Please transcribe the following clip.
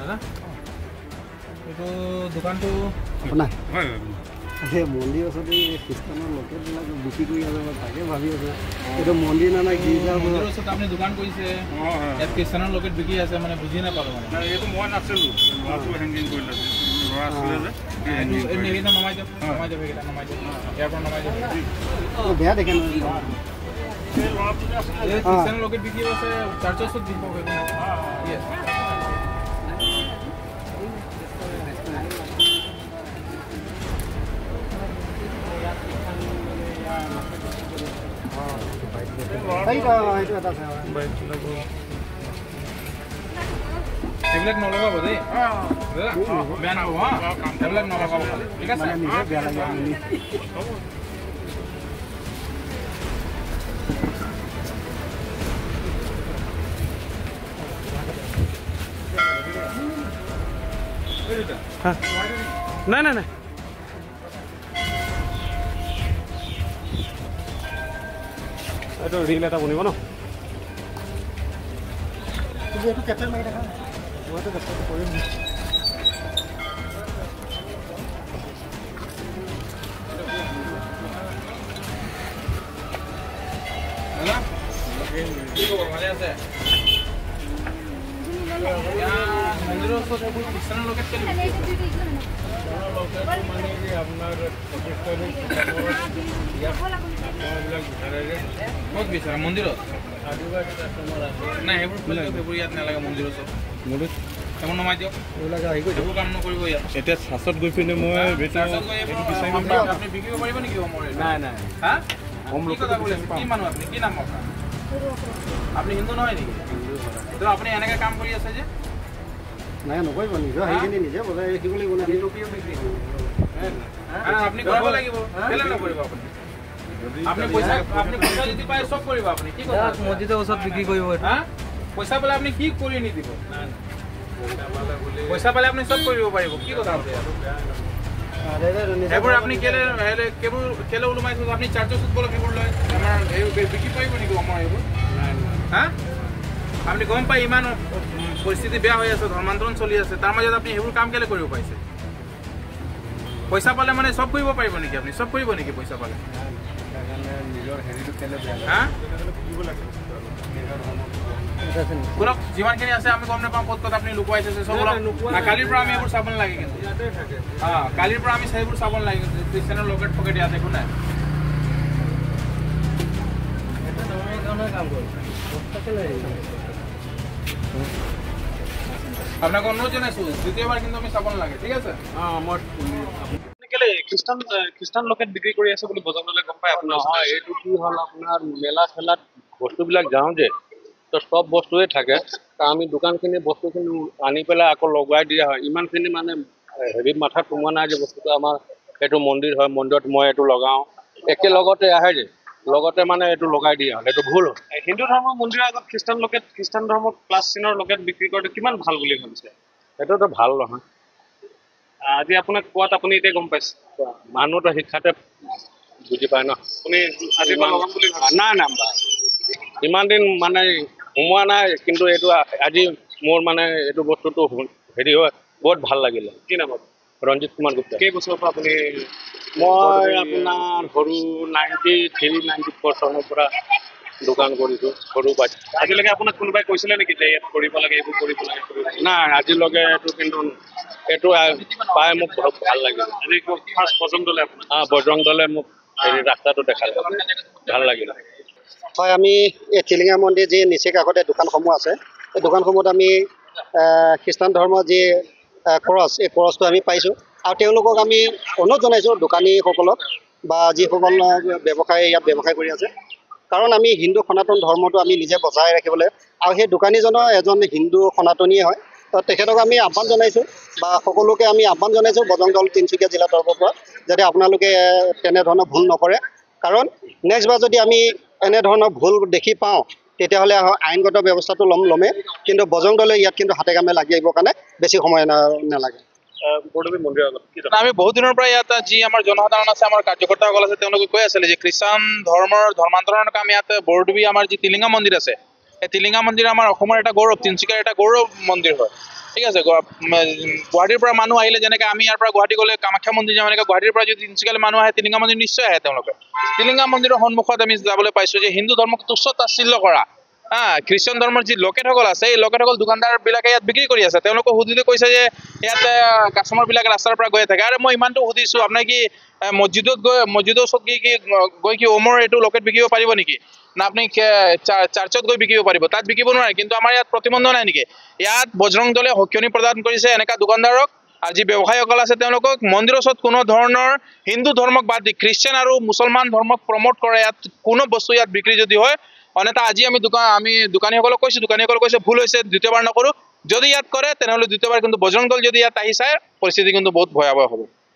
দাদা এইটো দোকানটো আপোনাৰ এই মন্দিৰ ওচৰতে খ্ৰীষ্টানৰ লোকেলবিলাক বিক্ৰী কৰি আছে তাকে ভাবি আছে এইটো মন্দিৰ না গীৰ্জা মন্দিৰৰ ওচৰত আপুনি দোকান কৰিছে ইয়াত খ্ৰীষ্টানৰ লোকেল বিক্ৰী আছে মানে বুজি নাপালোঁ মানে এইটো মই নাছিলোঁ ল'ৰাটো হেংগিং কৰি লৈছে ল'ৰা আছিলে যে এইকেইটা নমাই দিয়ক এইকেইটা নমাই দিয়ক ইয়াৰ পৰা নমাই দিয়ক বেয়া দেখে নহয় খ্ৰীষ্টানৰ লোকেল বিক্ৰী আছে চাৰ্চৰ ওচৰত দিব এইবিলাক নলগাব দেই বেয়া নহ'ব হা এইবিলাক নলগাব ঠিক আছে বেয়া লাগে নাই নাই নাই এইটো ৰিল এটা বনিব ন এইটো কেপচাৰ মাৰি দেখা মইতো কেপচাৰটো কৰিম কি খবৰ ভালে আছে মন্দিৰৰ ওচৰত এইবোৰ খ্ৰীষ্টানৰ লোকেল মানে কি আপোনাৰ 25 তাৰিখ ক'ত বিচাৰে মন্দিৰত নাই সেইবোৰ সেইবোৰ ইয়াত নালাগে মন্দিৰৰ ওচৰত সেইবোৰ নমাই দিয়ক এইবিলাক আহি গৈ সেইবোৰ কাম নকৰিব ইয়াত এতিয়া চাচত গৈ পিনে মই আপুনি বিক্ৰী কৰিব পাৰিব নেকি নাই নাই হা কি কথা কৈ আছে কি মানুহ আপুনি কি নাম আপোনাৰ আপুনি হিন্দু নহয় নেকি তো আপুনি এনেকৈ কাম কৰি আছে যে নাই নকৰিব নিজৰ সেইখিনি নিজে বজাই ৰাখিব লাগিব না সেইটো কিয় বিক্ৰী কৰিব আপুনি কৰিব লাগিব কেলে নকৰিব আপুনি আপনি পইচা যদি পায় সব কৰিব আপুনি কি কথা মসজিদৰ ওচৰত বিক্ৰী কৰিব হা পইচা পালে আপুনি কি কৰি নি দিব পইচা পালে আপুনি সব কৰিব পাৰিব কি কথা আছে এবোৰ আপুনি কেলে ওলমাই থৈছে আপুনি চাৰ্জৰ সুত বলক এইবোৰ লয় আমাৰ বিক্ৰী পাৰিব নেকি আমাৰ এইবোৰ হা আপুনি গম পাই ইমান পৰিস্থিতি বেয়া হৈ আছে ধৰ্মান্তৰণ চলি আছে তাৰ মাজত আপুনি সেইবোৰ কাম কেলে কৰিব পাৰিছে পইচা পালে মানে সব কৰিব পাৰিব নেকি আপুনি সব কৰিব নেকি পইচা পালে নিজৰ হেৰিটো কেলে বেয়া হা লাগে বলক যিমানখিনি আছে আমি গম নাপাওঁ ক'ত ক'ত আপুনি লুকুৱাই থৈছে চব কালিৰ পৰা আমি এইবোৰ চাব নালাগে কিন্তু কালিৰ পৰা আমি সেইবোৰ চাব নালাগে কিন্তু খ্ৰীষ্টানৰ লোকেট ফকেট ইয়াত একো নাই আপোনাক অনুৰোধ জনাইছোঁ দ্বিতীয়বাৰ কিন্তু আমি চাব নালাগে ঠিক আছে মই কেলে খ্ৰীষ্টান লোকেট বিক্ৰী কৰি আছে বুলি বজাৰলৈ গম পাই আপোনাৰ নহয় এইটো কি হ'ল আপোনাৰ মেলা চেলাত বস্তুবিলাক যাওঁ যে তো চব বস্তুৱে থাকে আমি দোকানখিনি বস্তুখিনি আনি পেলাই আকৌ লগাই দিয়া হয় ইমানখিনি মানে হেৰি মাথাত সোমোৱা নাই যে বস্তুটো আমাৰ এইটো মন্দিৰ হয় মন্দিৰত মই এইটো লগাওঁ একেলগতে আহে যে লগতে মানে এইটো লগাই দিয়া হ'ল এইটো ভুল হ'ল হিন্দু ধৰ্মৰ মন্দিৰৰ আগত খ্ৰীষ্টান ধৰ্মৰ প্লাছ চিনৰ লোকেট বিক্ৰী কৰাটো কিমান ভাল বুলি ভাবিছে এইটোতো ভাল নহয় আজি আপোনাক কোৱাত আপুনি এতিয়া গম পাইছে মানুহতো শিক্ষাতে বুজি পায় ন আপুনি আজি লগাম বুলি নাই নাই ইমান দিন মানে সোমোৱা নাই কিন্তু এইটো আজি মোৰ মানে এইটো বস্তুটো হেৰি হয় বহুত ভাল লাগিলে কি নামত ৰঞ্জিত কুমাৰ গুপ্তা কেইবছৰৰ পৰা আপুনি মই আপোনাৰ সৰু 93-94 চনৰ পৰা দোকান কৰিছোঁ সৰু বাচ্ছা আজিলৈকে আপোনাক কোনোবাই কৈছিলে নেকি যে ইয়াত কৰিব লাগে এইবোৰ কৰিব লাগে নাই আজিলৈকে এইটো কিন্তু এইটো পাই মোক বহুত ভাল লাগিল আজি ফাৰ্ষ্ট বজৰং দলে আপোনাক বজৰং দলে মোক হেৰি ৰাস্তাটো দেখালে ভাল লাগিল হয় আমি এই টিলিঙা মন্দিৰ যি নিচেই কাষতে দোকানসমূহ আছে এই দোকানসমূহত আমি খ্ৰীষ্টান ধৰ্মৰ যি ক্ৰছ এই ক্ৰছটো আমি পাইছোঁ আৰু তেওঁলোকক আমি অনুৰোধ জনাইছোঁ দোকানীসকলক বা যিসকল ব্যৱসায় ইয়াত ব্যৱসায় কৰি আছে কাৰণ আমি হিন্দু সনাতন ধৰ্মটো আমি নিজে বজাই ৰাখিবলৈ আৰু সেই দোকানীজনৰ এজন হিন্দু সনাতনীয়ে হয় তো তেখেতক আমি আহ্বান জনাইছোঁ বা সকলোকে আমি আহ্বান জনাইছোঁ বজৰং দল তিনিচুকীয়া জিলা তৰফৰ পৰা যাতে আপোনালোকে তেনেধৰণৰ ভুল নকৰে কাৰণ নেক্সটবাৰ যদি আমি এনেধৰণৰ ভুল দেখি পাওঁ তেতিয়াহ'লে আইনগত ব্যৱস্থাটো ল'মেই কিন্তু বজৰং দলে ইয়াত কিন্তু হাতে কামে লাগি আহিবৰ কাৰণে বেছি সময় নালাগে আমি বহুত দিনৰ পৰা ইয়াত যি আমাৰ জনসাধাৰণ আছে আমাৰ কাৰ্যকৰ্তাসকল আছে তেওঁলোকে কৈ আছিলে যে খ্ৰীষ্টান ধৰ্মান্তৰণৰ কাম ইয়াত বৰডুবি আমাৰ যি টিলিঙা মন্দিৰ আছে এই টিলিঙা মন্দিৰ আমাৰ অসমৰ এটা গৌৰৱ তিনিচুকীয়াৰ এটা গৌৰৱ মন্দিৰ হয় ঠিক আছে গুৱাহাটীৰ পৰা মানুহ আহিলে যেনেকৈ আমি ইয়াৰ পৰা গুৱাহাটী গ'লে কামাখ্যা মন্দিৰ যাওঁ এনেকৈ গুৱাহাটীৰ পৰা যদি তিনিচুকীয়ালৈ মানুহ আহে টিলিঙা মন্দিৰ নিশ্চয় আহে তেওঁলোকে টিলিঙা মন্দিৰৰ সন্মুখত আমি যাবলৈ পাইছোঁ যে হিন্দু ধৰ্মক তুচ্ছ তাচ্ছিল্য কৰা খ্ৰীষ্টান ধৰ্মৰ যি লোকেসকল আছে এই লোকেসকল দোকানদাৰবিলাকে ইয়াত বিক্ৰী কৰি আছে তেওঁলোকক সুধিলে কৈছে যে ইয়াত কাষ্টমাৰবিলাকে ৰাস্তাৰ পৰা গৈ থাকে আৰু মই ইমানটো সুধিছোঁ আপোনাৰ কি মছজিদৰ ওচৰত গৈ কি ওমৰ এইটো লকেট বিকিব পাৰিব নেকি না আপুনি চাৰ্চত গৈ বিকিব পাৰিব তাত বিকিব নোৱাৰে কিন্তু আমাৰ ইয়াত প্ৰতিবন্ধ নাই নেকি ইয়াত বজৰং দলে সক্ষণি প্ৰদান কৰিছে এনেকুৱা দোকানদাৰক আৰু যি ব্যৱসায়ীসকল আছে তেওঁলোকক মন্দিৰৰ ওচৰত কোনো ধৰণৰ হিন্দু ধৰ্মক বাদ দি খ্ৰীষ্টান আৰু মুছলমান ধৰ্মক প্ৰমোট কৰে ইয়াত কোনো বস্তু ইয়াত বিক্ৰী যদি হয় অন্যথা আজি আমি দোকানীসকলক কৈছোঁ ভুল হৈছে দ্বিতীয়বাৰ নকৰোঁ যদি ইয়াত কৰে তেনেহ'লে দ্বিতীয়বাৰ কিন্তু বজৰং দল যদি ইয়াত আহি চায় পৰিস্থিতি কিন্তু বহুত ভয়াৱহ হ'ব